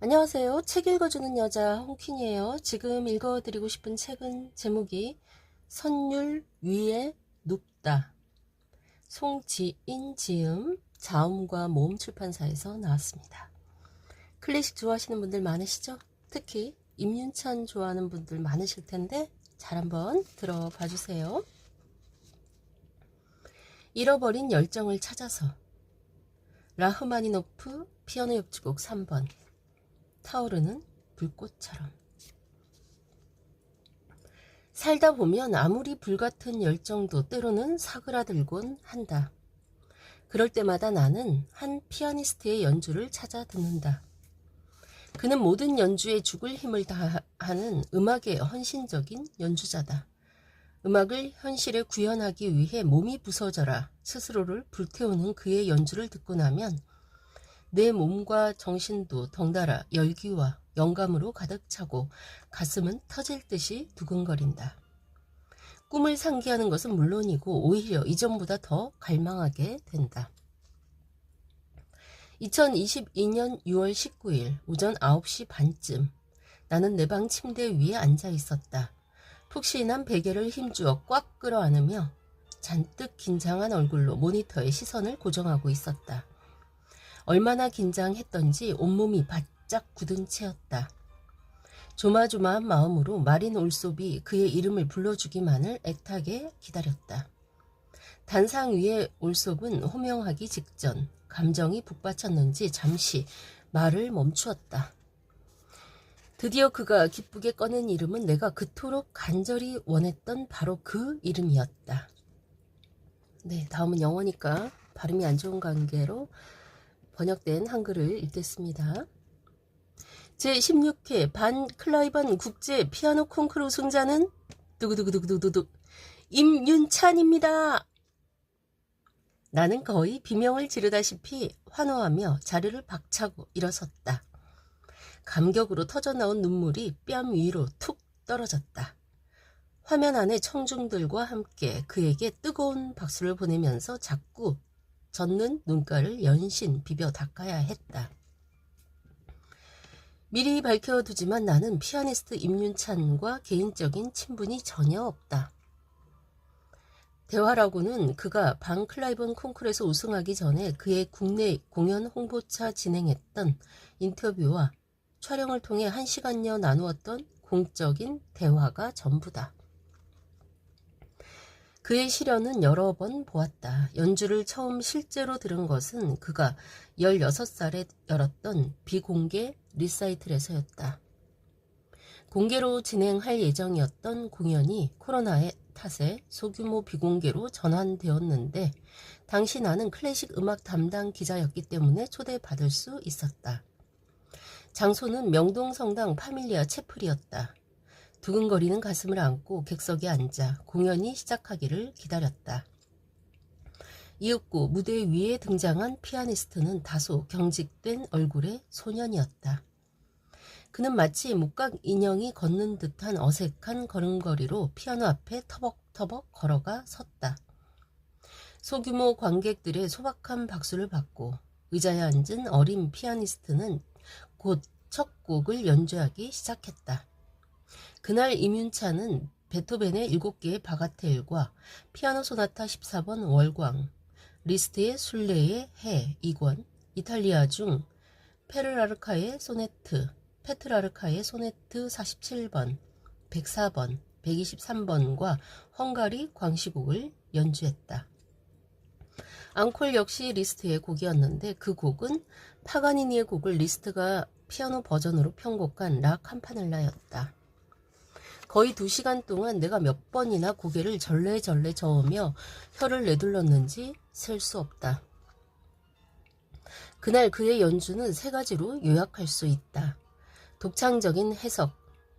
안녕하세요. 책 읽어주는 여자 홍퀸이에요. 지금 읽어드리고 싶은 책은 제목이 선율 위에 눕다. 송지인 지음, 자음과 모음 출판사에서 나왔습니다. 클래식 좋아하시는 분들 많으시죠? 특히 임윤찬 좋아하는 분들 많으실 텐데 잘 한번 들어봐 주세요. 잃어버린 열정을 찾아서. 라흐마니노프 피아노 협주곡 3번. 타오르는 불꽃처럼. 살다 보면 아무리 불같은 열정도 때로는 사그라들곤 한다. 그럴 때마다 나는 한 피아니스트의 연주를 찾아 듣는다. 그는 모든 연주에 죽을 힘을 다하는 음악의 헌신적인 연주자다. 음악을 현실에 구현하기 위해 몸이 부서져라 스스로를 불태우는 그의 연주를 듣고 나면 내 몸과 정신도 덩달아 열기와 영감으로 가득 차고 가슴은 터질 듯이 두근거린다. 꿈을 상기하는 것은 물론이고 오히려 이전보다 더 갈망하게 된다. 2022년 6월 19일 오전 9시 반쯤 나는 내 방 침대 위에 앉아 있었다. 푹신한 베개를 힘주어 꽉 끌어안으며 잔뜩 긴장한 얼굴로 모니터에 시선을 고정하고 있었다. 얼마나 긴장했던지 온몸이 바짝 굳은 채였다. 조마조마한 마음으로 마린 올소비 그의 이름을 불러주기만을 애타게 기다렸다. 단상 위에 올소은 호명하기 직전 감정이 북받쳤는지 잠시 말을 멈추었다. 드디어 그가 기쁘게 꺼낸 이름은 내가 그토록 간절히 원했던 바로 그 이름이었다. 네, 다음은 영어니까 발음이 안 좋은 관계로 번역된 한글을 읽겠습니다. 제16회 반 클라이번 국제 피아노 콩쿠르 우승자는 두구두구두구두구 임윤찬입니다. 나는 거의 비명을 지르다시피 환호하며 자리를 박차고 일어섰다. 감격으로 터져나온 눈물이 뺨 위로 툭 떨어졌다. 화면 안의 청중들과 함께 그에게 뜨거운 박수를 보내면서 자꾸 젖는 눈가를 연신 비벼 닦아야 했다. 미리 밝혀두지만 나는 피아니스트 임윤찬과 개인적인 친분이 전혀 없다. 대화라고는 그가 방 클라이번 콩쿠르에서 우승하기 전에 그의 국내 공연 홍보차 진행했던 인터뷰와 촬영을 통해 1시간여 나누었던 공적인 대화가 전부다. 그의 시련은 여러 번 보았다. 연주를 처음 실제로 들은 것은 그가 16살에 열었던 비공개 리사이틀에서였다. 공개로 진행할 예정이었던 공연이 코로나의 탓에 소규모 비공개로 전환되었는데 당시 나는 클래식 음악 담당 기자였기 때문에 초대받을 수 있었다. 장소는 명동성당 파밀리아 채플이었다. 두근거리는 가슴을 안고 객석에 앉아 공연이 시작하기를 기다렸다. 이윽고 무대 위에 등장한 피아니스트는 다소 경직된 얼굴의 소년이었다. 그는 마치 목각 인형이 걷는 듯한 어색한 걸음걸이로 피아노 앞에 터벅터벅 걸어가 섰다. 소규모 관객들의 소박한 박수를 받고 의자에 앉은 어린 피아니스트는 곧 첫 곡을 연주하기 시작했다. 그날 임윤찬은 베토벤의 7개의 바가텔과 피아노 소나타 14번 월광, 리스트의 순례의 해 2권, 이탈리아 중 페르라르카의 소네트, 페트라르카의 소네트 47번, 104번, 123번과 헝가리 광시곡을 연주했다. 앙콜 역시 리스트의 곡이었는데 그 곡은 파가니니의 곡을 리스트가 피아노 버전으로 편곡한 라 캠파넬라였다. 거의 2시간 동안 내가 몇 번이나 고개를 절레절레 저으며 혀를 내둘렀는지 셀 수 없다. 그날 그의 연주는 3가지로 요약할 수 있다. 독창적인 해석,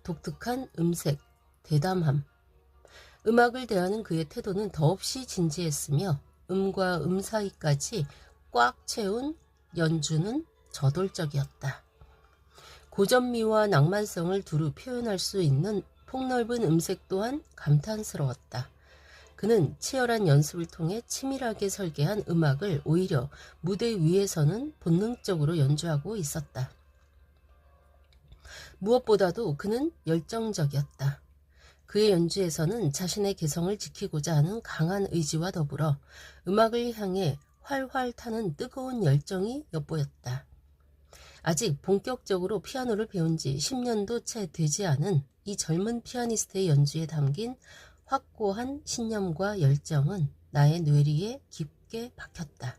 독특한 음색, 대담함. 음악을 대하는 그의 태도는 더없이 진지했으며 음과 음 사이까지 꽉 채운 연주는 저돌적이었다. 고전미와 낭만성을 두루 표현할 수 있는 폭넓은 음색 또한 감탄스러웠다. 그는 치열한 연습을 통해 치밀하게 설계한 음악을 오히려 무대 위에서는 본능적으로 연주하고 있었다. 무엇보다도 그는 열정적이었다. 그의 연주에서는 자신의 개성을 지키고자 하는 강한 의지와 더불어 음악을 향해 활활 타는 뜨거운 열정이 엿보였다. 아직 본격적으로 피아노를 배운 지 10년도 채 되지 않은 이 젊은 피아니스트의 연주에 담긴 확고한 신념과 열정은 나의 뇌리에 깊게 박혔다.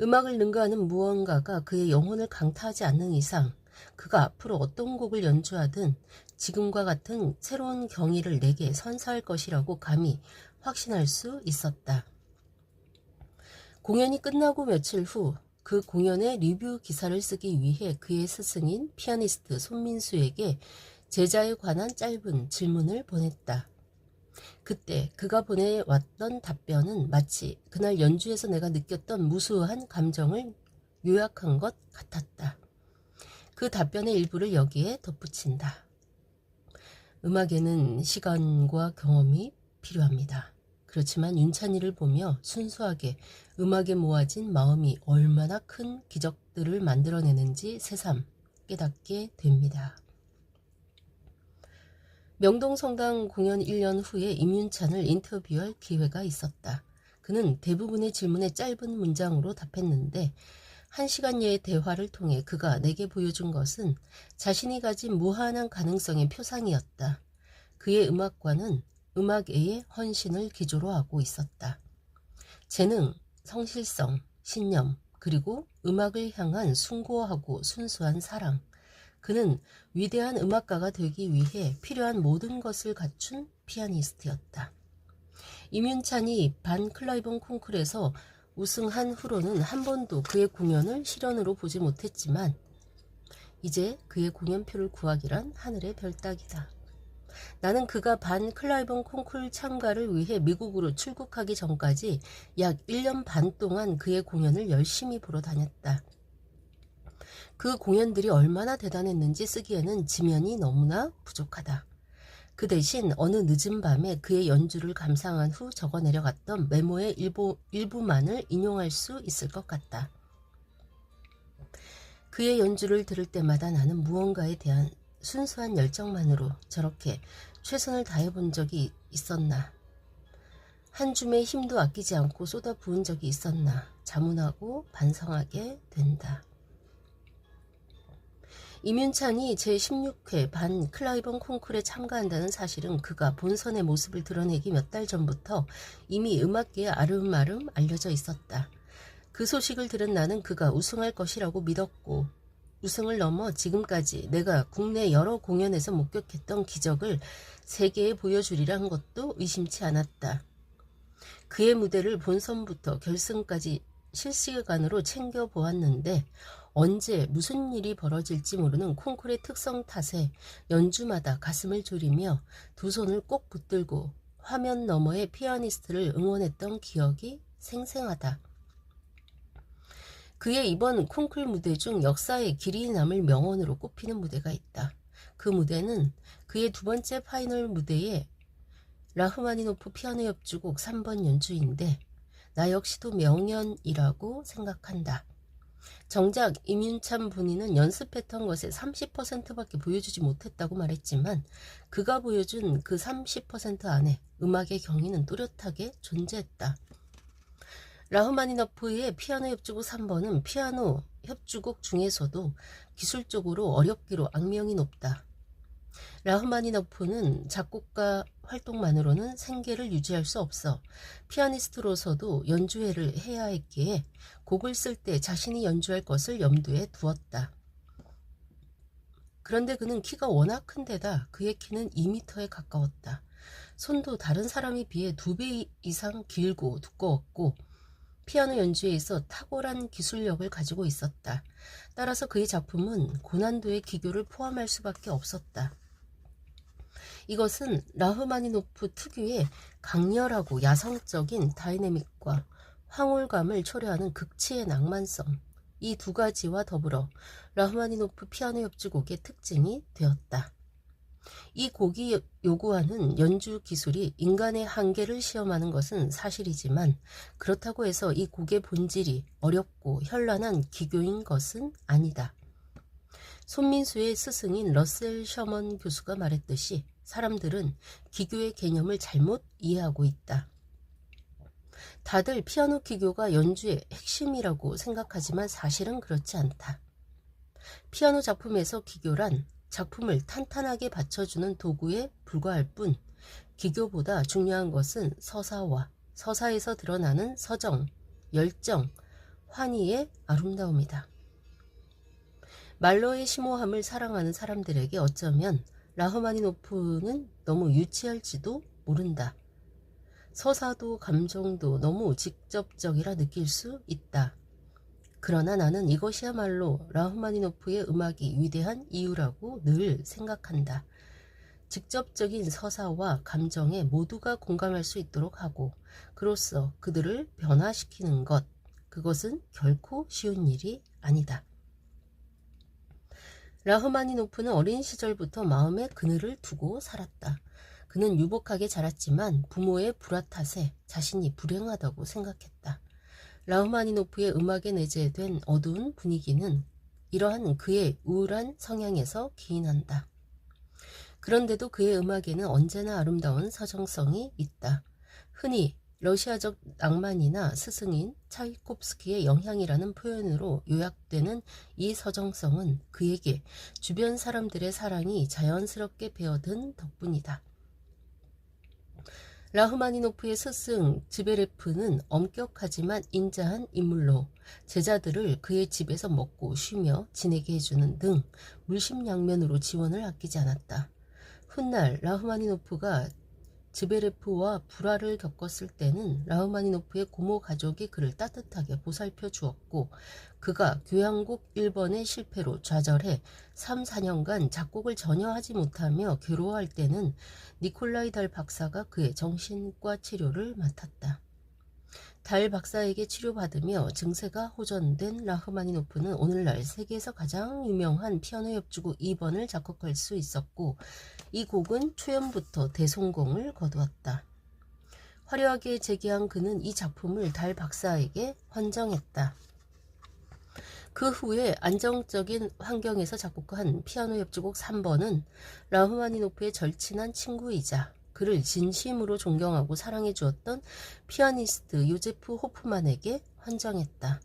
음악을 능가하는 무언가가 그의 영혼을 강타하지 않는 이상 그가 앞으로 어떤 곡을 연주하든 지금과 같은 새로운 경의를 내게 선사할 것이라고 감히 확신할 수 있었다. 공연이 끝나고 며칠 후 그 공연의 리뷰 기사를 쓰기 위해 그의 스승인 피아니스트 손민수에게 제자에 관한 짧은 질문을 보냈다. 그때 그가 보내왔던 답변은 마치 그날 연주에서 내가 느꼈던 무수한 감정을 요약한 것 같았다. 그 답변의 일부를 여기에 덧붙인다. 음악에는 시간과 경험이 필요합니다. 그렇지만 윤찬이를 보며 순수하게 음악에 모아진 마음이 얼마나 큰 기적들을 만들어내는지 새삼 깨닫게 됩니다. 명동성당 공연 1년 후에 임윤찬을 인터뷰할 기회가 있었다. 그는 대부분의 질문에 짧은 문장으로 답했는데 1시간여의 대화를 통해 그가 내게 보여준 것은 자신이 가진 무한한 가능성의 표상이었다. 그의 음악관은 음악에의 헌신을 기조로 하고 있었다. 재능, 성실성, 신념, 그리고 음악을 향한 숭고하고 순수한 사랑. 그는 위대한 음악가가 되기 위해 필요한 모든 것을 갖춘 피아니스트였다. 임윤찬이 반 클라이번 콩쿨에서 우승한 후로는 한 번도 그의 공연을 실연으로 보지 못했지만 이제 그의 공연표를 구하기란 하늘의 별 따기다. 나는 그가 반 클라이번 콩쿨 참가를 위해 미국으로 출국하기 전까지 약 1년 반 동안 그의 공연을 열심히 보러 다녔다. 그 공연들이 얼마나 대단했는지 쓰기에는 지면이 너무나 부족하다. 그 대신 어느 늦은 밤에 그의 연주를 감상한 후 적어 내려갔던 메모의 일부만을 인용할 수 있을 것 같다. 그의 연주를 들을 때마다 나는 무언가에 대한 순수한 열정만으로 저렇게 최선을 다해본 적이 있었나? 한 줌의 힘도 아끼지 않고 쏟아부은 적이 있었나? 자문하고 반성하게 된다. 임윤찬이 제16회 반 클라이번 콩쿨에 참가한다는 사실은 그가 본선의 모습을 드러내기 몇 달 전부터 이미 음악계에 아름아름 알려져 있었다. 그 소식을 들은 나는 그가 우승할 것이라고 믿었고 우승을 넘어 지금까지 내가 국내 여러 공연에서 목격했던 기적을 세계에 보여주리란 것도 의심치 않았다. 그의 무대를 본선부터 결승까지 실시간으로 챙겨보았는데 언제 무슨 일이 벌어질지 모르는 콩쿨의 특성 탓에 연주마다 가슴을 졸이며 두 손을 꼭 붙들고 화면 너머의 피아니스트를 응원했던 기억이 생생하다. 그의 이번 콩쿨 무대 중 역사에 길이 남을 명언으로 꼽히는 무대가 있다. 그 무대는 그의 두 번째 파이널 무대의 라흐마니노프 피아노 협주곡 3번 연주인데 나 역시도 명연이라고 생각한다. 정작 임윤찬 본인은 연습했던 것의 30%밖에 보여주지 못했다고 말했지만 그가 보여준 그 30% 안에 음악의 경위는 또렷하게 존재했다. 라흐마니노프의 피아노 협주곡 3번은 피아노 협주곡 중에서도 기술적으로 어렵기로 악명이 높다. 라흐마니노프는 작곡가 활동만으로는 생계를 유지할 수 없어 피아니스트로서도 연주회를 해야 했기에 곡을 쓸 때 자신이 연주할 것을 염두에 두었다. 그런데 그는 키가 워낙 큰 데다 그의 키는 2m에 가까웠다. 손도 다른 사람에 비해 2배 이상 길고 두꺼웠고 피아노 연주에 있어 탁월한 기술력을 가지고 있었다. 따라서 그의 작품은 고난도의 기교를 포함할 수밖에 없었다. 이것은 라흐마니노프 특유의 강렬하고 야성적인 다이내믹과 황홀감을 초래하는 극치의 낭만성, 이 두 가지와 더불어 라흐마니노프 피아노 협주곡의 특징이 되었다. 이 곡이 요구하는 연주 기술이 인간의 한계를 시험하는 것은 사실이지만 그렇다고 해서 이 곡의 본질이 어렵고 현란한 기교인 것은 아니다. 손민수의 스승인 러셀 셔먼 교수가 말했듯이 사람들은 기교의 개념을 잘못 이해하고 있다. 다들 피아노 기교가 연주의 핵심이라고 생각하지만 사실은 그렇지 않다. 피아노 작품에서 기교란 작품을 탄탄하게 받쳐주는 도구에 불과할 뿐, 기교보다 중요한 것은 서사와 서사에서 드러나는 서정, 열정, 환희의 아름다움이다. 말러의 심오함을 사랑하는 사람들에게 어쩌면 라흐마니노프는 너무 유치할지도 모른다. 서사도 감정도 너무 직접적이라 느낄 수 있다. 그러나 나는 이것이야말로 라흐마니노프의 음악이 위대한 이유라고 늘 생각한다. 직접적인 서사와 감정에 모두가 공감할 수 있도록 하고 그로써 그들을 변화시키는 것, 그것은 결코 쉬운 일이 아니다. 라흐마니노프는 어린 시절부터 마음에 그늘을 두고 살았다. 그는 유복하게 자랐지만 부모의 불화 탓에 자신이 불행하다고 생각했다. 라흐마니노프의 음악에 내재된 어두운 분위기는 이러한 그의 우울한 성향에서 기인한다. 그런데도 그의 음악에는 언제나 아름다운 서정성이 있다. 흔히 러시아적 낭만이나 스승인 차이콥스키의 영향이라는 표현으로 요약되는 이 서정성은 그에게 주변 사람들의 사랑이 자연스럽게 배어든 덕분이다. 라흐마니노프의 스승 즈베레프는 엄격하지만 인자한 인물로 제자들을 그의 집에서 먹고 쉬며 지내게 해주는 등 물심양면으로 지원을 아끼지 않았다. 훗날 라흐마니노프가 즈베레프와 불화를 겪었을 때는 라흐마니노프의 고모 가족이 그를 따뜻하게 보살펴 주었고 그가 교향곡 1번의 실패로 좌절해 3, 4년간 작곡을 전혀 하지 못하며 괴로워할 때는 니콜라이 달 박사가 그의 정신과 치료를 맡았다. 달 박사에게 치료받으며 증세가 호전된 라흐마니노프는 오늘날 세계에서 가장 유명한 피아노 협주곡 2번을 작곡할 수 있었고 이 곡은 초연부터 대성공을 거두었다. 화려하게 재기한 그는 이 작품을 달 박사에게 헌정했다. 그 후에 안정적인 환경에서 작곡한 피아노 협주곡 3번은 라흐마니노프의 절친한 친구이자 그를 진심으로 존경하고 사랑해 주었던 피아니스트 요제프 호프만에게 헌정했다.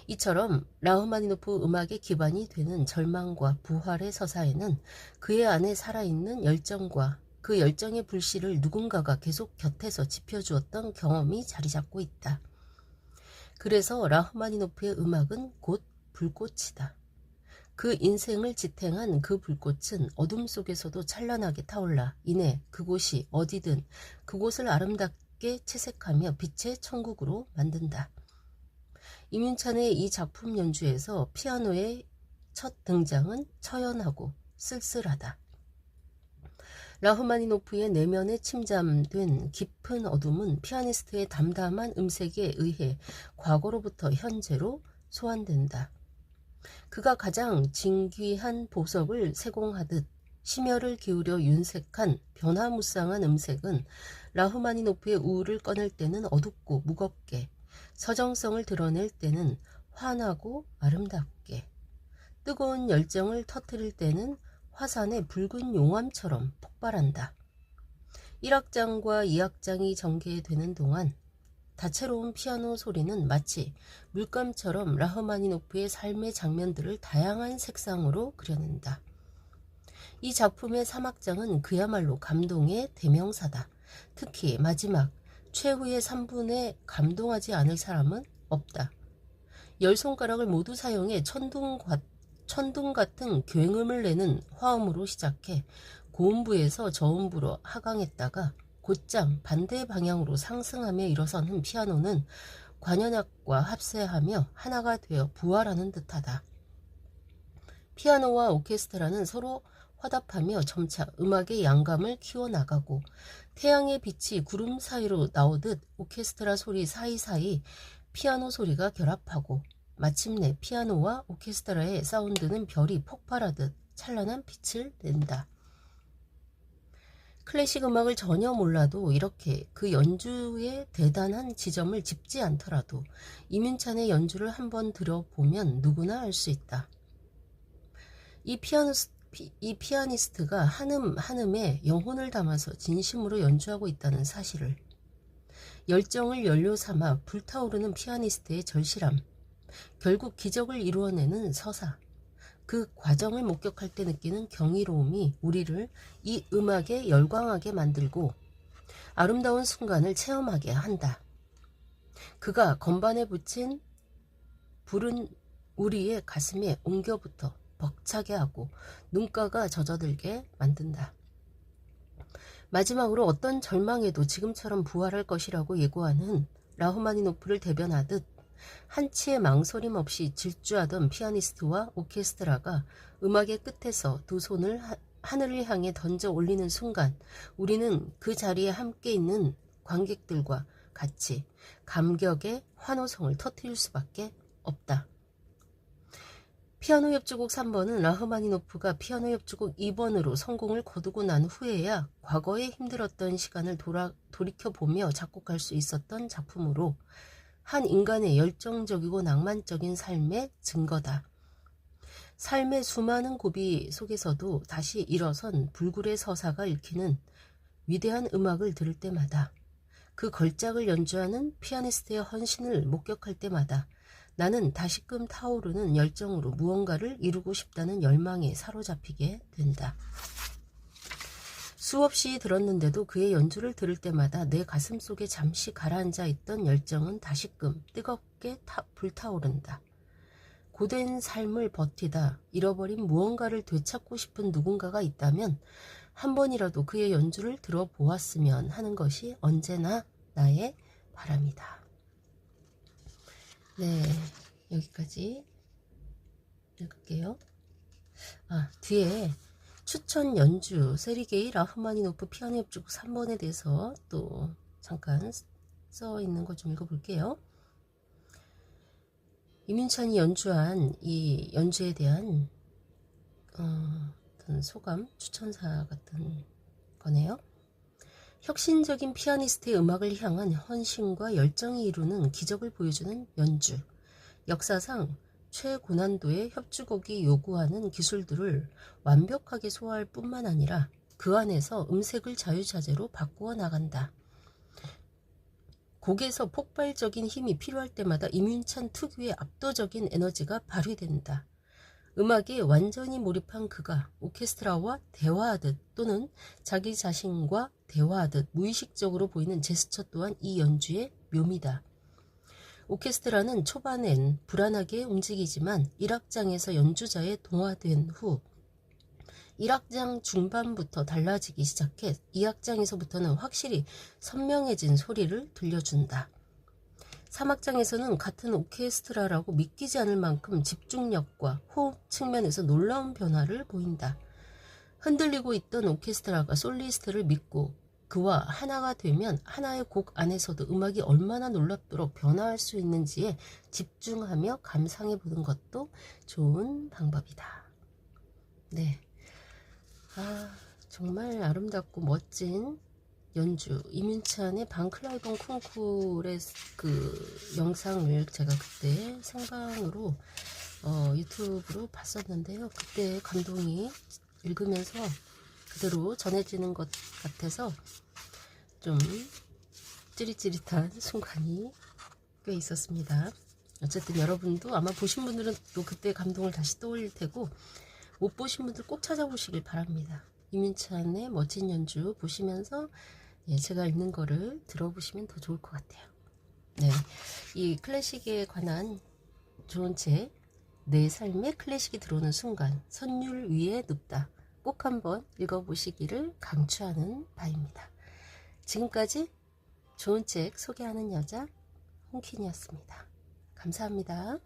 이처럼 라흐마니노프 음악의 기반이 되는 절망과 부활의 서사에는 그의 안에 살아있는 열정과 그 열정의 불씨를 누군가가 계속 곁에서 지펴주었던 경험이 자리잡고 있다. 그래서 라흐마니노프의 음악은 곧 불꽃이다. 그 인생을 지탱한 그 불꽃은 어둠 속에서도 찬란하게 타올라 이내 그곳이 어디든 그곳을 아름답게 채색하며 빛의 천국으로 만든다. 이민찬의 이 작품 연주에서 피아노의 첫 등장은 처연하고 쓸쓸하다. 라흐마니노프의 내면에 침잠된 깊은 어둠은 피아니스트의 담담한 음색에 의해 과거로부터 현재로 소환된다. 그가 가장 진귀한 보석을 세공하듯 심혈을 기울여 윤색한 변화무쌍한 음색은 라흐마니노프의 우울을 꺼낼 때는 어둡고 무겁게, 서정성을 드러낼 때는 환하고 아름답게, 뜨거운 열정을 터뜨릴 때는 화산의 붉은 용암처럼 폭발한다. 1악장과 2악장이 전개되는 동안 다채로운 피아노 소리는 마치 물감처럼 라흐마니노프의 삶의 장면들을 다양한 색상으로 그려낸다. 이 작품의 3악장은 그야말로 감동의 대명사다. 특히 마지막 최후의 3분에 감동하지 않을 사람은 없다. 10손가락을 모두 사용해 천둥 같은 굉음을 내는 화음으로 시작해 고음부에서 저음부로 하강했다가 곧장 반대 방향으로 상승하며 일어서는 피아노는 관현악과 합세하며 하나가 되어 부활하는 듯하다. 피아노와 오케스트라는 서로 화답하며 점차 음악의 양감을 키워나가고 태양의 빛이 구름 사이로 나오듯 오케스트라 소리 사이사이 피아노 소리가 결합하고 마침내 피아노와 오케스트라의 사운드는 별이 폭발하듯 찬란한 빛을 낸다. 클래식 음악을 전혀 몰라도 이렇게 그 연주의 대단한 지점을 짚지 않더라도 이민찬의 연주를 한번 들어보면 누구나 알 수 있다. 이 피아니스트가 한음 한음에 영혼을 담아서 진심으로 연주하고 있다는 사실을, 열정을 연료 삼아 불타오르는 피아니스트의 절실함, 결국 기적을 이루어내는 서사, 그 과정을 목격할 때 느끼는 경이로움이 우리를 이 음악에 열광하게 만들고 아름다운 순간을 체험하게 한다. 그가 건반에 붙인 불은 우리의 가슴에 옮겨붙어 벅차게 하고 눈가가 젖어들게 만든다. 마지막으로 어떤 절망에도 지금처럼 부활할 것이라고 예고하는 라흐마니노프를 대변하듯 한치의 망설임 없이 질주하던 피아니스트와 오케스트라가 음악의 끝에서 두 손을 하늘을 향해 던져 올리는 순간 우리는 그 자리에 함께 있는 관객들과 같이 감격의 환호성을 터뜨릴 수밖에 없다. 피아노 협주곡 3번은 라흐마니노프가 피아노 협주곡 2번으로 성공을 거두고 난 후에야 과거에 힘들었던 시간을 돌이켜보며 작곡할 수 있었던 작품으로 한 인간의 열정적이고 낭만적인 삶의 증거다. 삶의 수많은 고비 속에서도 다시 일어선 불굴의 서사가 읽히는 위대한 음악을 들을 때마다, 그 걸작을 연주하는 피아니스트의 헌신을 목격할 때마다 나는 다시금 타오르는 열정으로 무언가를 이루고 싶다는 열망에 사로잡히게 된다. 수없이 들었는데도 그의 연주를 들을 때마다 내 가슴 속에 잠시 가라앉아 있던 열정은 다시금 뜨겁게 불타오른다. 고된 삶을 버티다 잃어버린 무언가를 되찾고 싶은 누군가가 있다면 한 번이라도 그의 연주를 들어보았으면 하는 것이 언제나 나의 바람이다. 네, 여기까지 읽을게요. 뒤에 추천 연주 세르게이 라흐마니노프 피아노 협주곡 3번에 대해서 또 잠깐 써 있는 거 좀 읽어볼게요. 이민찬이 연주한 이 연주에 대한 어떤 소감, 추천사 같은 거네요. 혁신적인 피아니스트의 음악을 향한 헌신과 열정이 이루는 기적을 보여주는 연주. 역사상 최고난도의 협주곡이 요구하는 기술들을 완벽하게 소화할 뿐만 아니라 그 안에서 음색을 자유자재로 바꾸어 나간다. 곡에서 폭발적인 힘이 필요할 때마다 이민찬 특유의 압도적인 에너지가 발휘된다. 음악에 완전히 몰입한 그가 오케스트라와 대화하듯 또는 자기 자신과 대화하듯 무의식적으로 보이는 제스처 또한 이 연주의 묘미다. 오케스트라는 초반엔 불안하게 움직이지만 1악장에서 연주자에 동화된 후 1악장 중반부터 달라지기 시작해 2악장에서부터는 확실히 선명해진 소리를 들려준다. 3악장에서는 같은 오케스트라라고 믿기지 않을 만큼 집중력과 호흡 측면에서 놀라운 변화를 보인다. 흔들리고 있던 오케스트라가 솔리스트를 믿고 그와 하나가 되면 하나의 곡 안에서도 음악이 얼마나 놀랍도록 변화할 수 있는지에 집중하며 감상해 보는 것도 좋은 방법이다. 네. 정말 아름답고 멋진 연주, 이민찬의 방클라이번 콩쿠르의 그 영상을 제가 그때 생방으로 유튜브로 봤었는데요. 그때 감동이 읽으면서 그대로 전해지는 것 같아서 좀 찌릿찌릿한 순간이 꽤 있었습니다. 어쨌든 여러분도 아마 보신 분들은 또 그때 감동을 다시 떠올릴 테고 못 보신 분들 꼭 찾아보시길 바랍니다. 이민찬의 멋진 연주 보시면서 제가 읽는 거를 들어보시면 더 좋을 것 같아요. 네, 이 클래식에 관한 좋은 책, 내 삶에 클래식이 들어오는 순간, 선율 위에 눕다. 꼭 한번 읽어보시기를 강추하는 바입니다. 지금까지 좋은 책 소개하는 여자 홍킨이었습니다. 감사합니다.